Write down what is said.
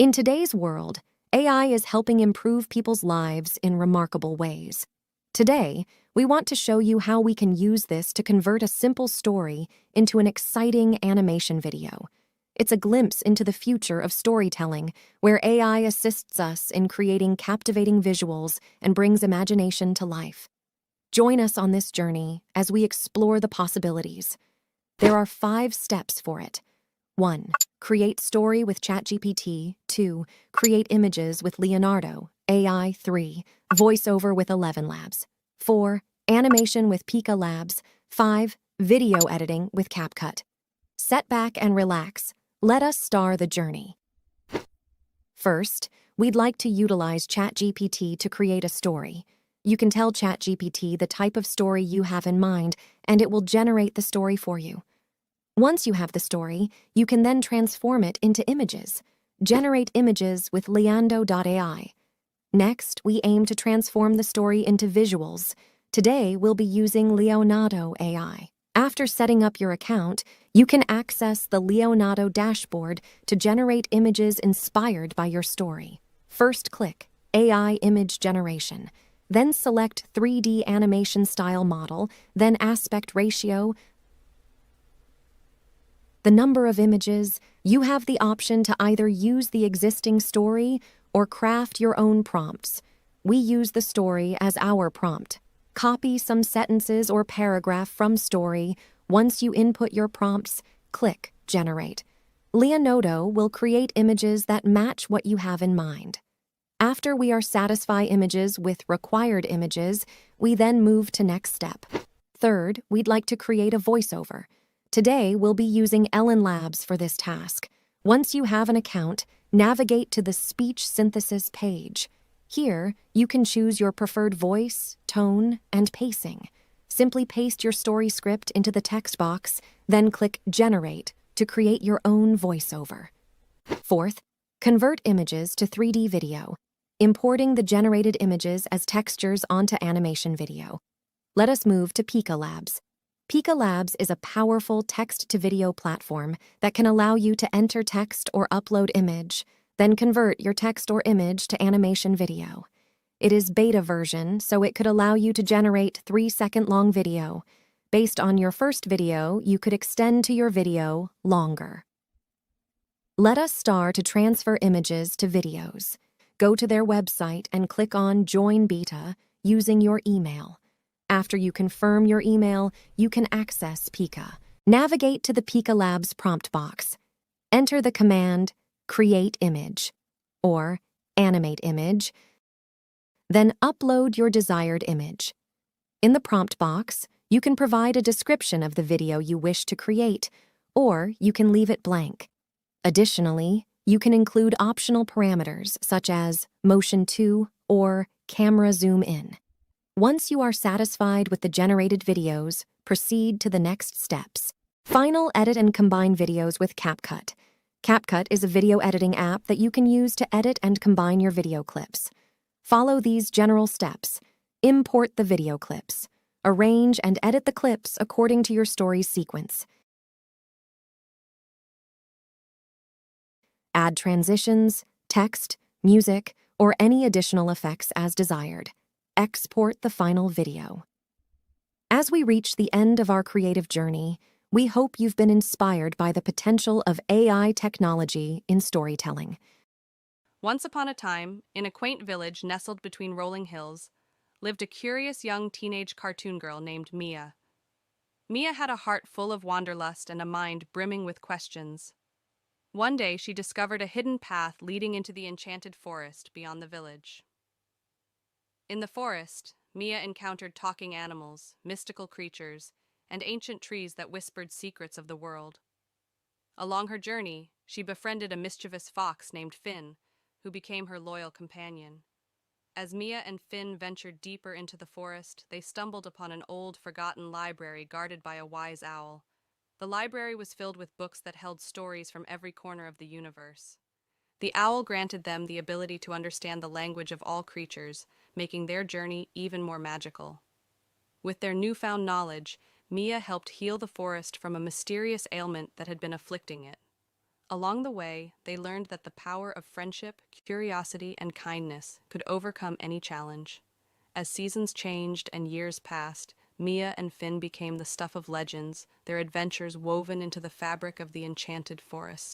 In today's world, AI is helping improve people's lives in remarkable ways. Today, we want to show you how we can use this to convert a simple story into an exciting animation video. It's a glimpse into the future of storytelling, where AI assists us in creating captivating visuals and brings imagination to life. Join us on this journey as we explore the possibilities. There are 5 steps for it. 1. Create story with ChatGPT. 2. Create images with Leonardo AI. 3. Voiceover with ElevenLabs. 4. Animation with Pika Labs. 5. Video editing with Capcut. Set back and relax. Let us star the journey. First, we'd like to utilize ChatGPT to create a story. You can tell ChatGPT the type of story you have in mind, and it will generate the story for you. Once you have the story, you can then transform it into images. Generate images with Leonardo AI. Next, we aim to transform the story into visuals. Today, we'll be using Leonardo AI. After setting up your account, you can access the Leonardo dashboard to generate images inspired by your story. First, click AI Image Generation. Then select 3D animation style model, then aspect ratio, the number of images. You have the option to either use the existing story or craft your own prompts. We use the story as our prompt. Copy some sentences or paragraph from story. Once you input your prompts, click Generate. Leonardo will create images that match what you have in mind. After we are satisfied images with required images, we then move to next step. Third, we'd like to create a voiceover. Today, we'll be using ElevenLabs for this task. Once you have an account, navigate to the speech synthesis page. Here, you can choose your preferred voice, tone, and pacing. Simply paste your story script into the text box, then click Generate to create your own voiceover. Fourth, convert images to 3D video, importing the generated images as textures onto animation video. Let us move to Pika Labs. Pika Labs is a powerful text-to-video platform that can allow you to enter text or upload image, then convert your text or image to animation video. It is beta version, so it could allow you to generate 3-second-long video. Based on your first video, you could extend to your video longer. Let us start to transfer images to videos. Go to their website and click on Join Beta using your email. After you confirm your email, you can access Pika. Navigate to the Pika Labs prompt box. Enter the command Create Image or Animate Image, then upload your desired image. In the prompt box, you can provide a description of the video you wish to create, or you can leave it blank. Additionally, you can include optional parameters such as motion to or camera zoom in. Once you are satisfied with the generated videos, proceed to the next steps. Final edit and combine videos with Capcut. Capcut is a video editing app that you can use to edit and combine your video clips. Follow these general steps. Import the video clips. Arrange and edit the clips according to your story's sequence. Add transitions, text, music, or any additional effects as desired. Export the final video. As we reach the end of our creative journey, we hope you've been inspired by the potential of AI technology in storytelling. Once upon a time, in a quaint village nestled between rolling hills, lived a curious young teenage cartoon girl named Mia. Mia had a heart full of wanderlust and a mind brimming with questions. One day, she discovered a hidden path leading into the enchanted forest beyond the village. In the forest, Mia encountered talking animals, mystical creatures, and ancient trees that whispered secrets of the world. Along her journey, she befriended a mischievous fox named Finn, who became her loyal companion. As Mia and Finn ventured deeper into the forest, they stumbled upon an old, forgotten library guarded by a wise owl. The library was filled with books that held stories from every corner of the universe. The owl granted them the ability to understand the language of all creatures, making their journey even more magical. With their newfound knowledge, Mia helped heal the forest from a mysterious ailment that had been afflicting it. Along the way, they learned that the power of friendship, curiosity, and kindness could overcome any challenge. As seasons changed and years passed, Mia and Finn became the stuff of legends, their adventures woven into the fabric of the enchanted forest.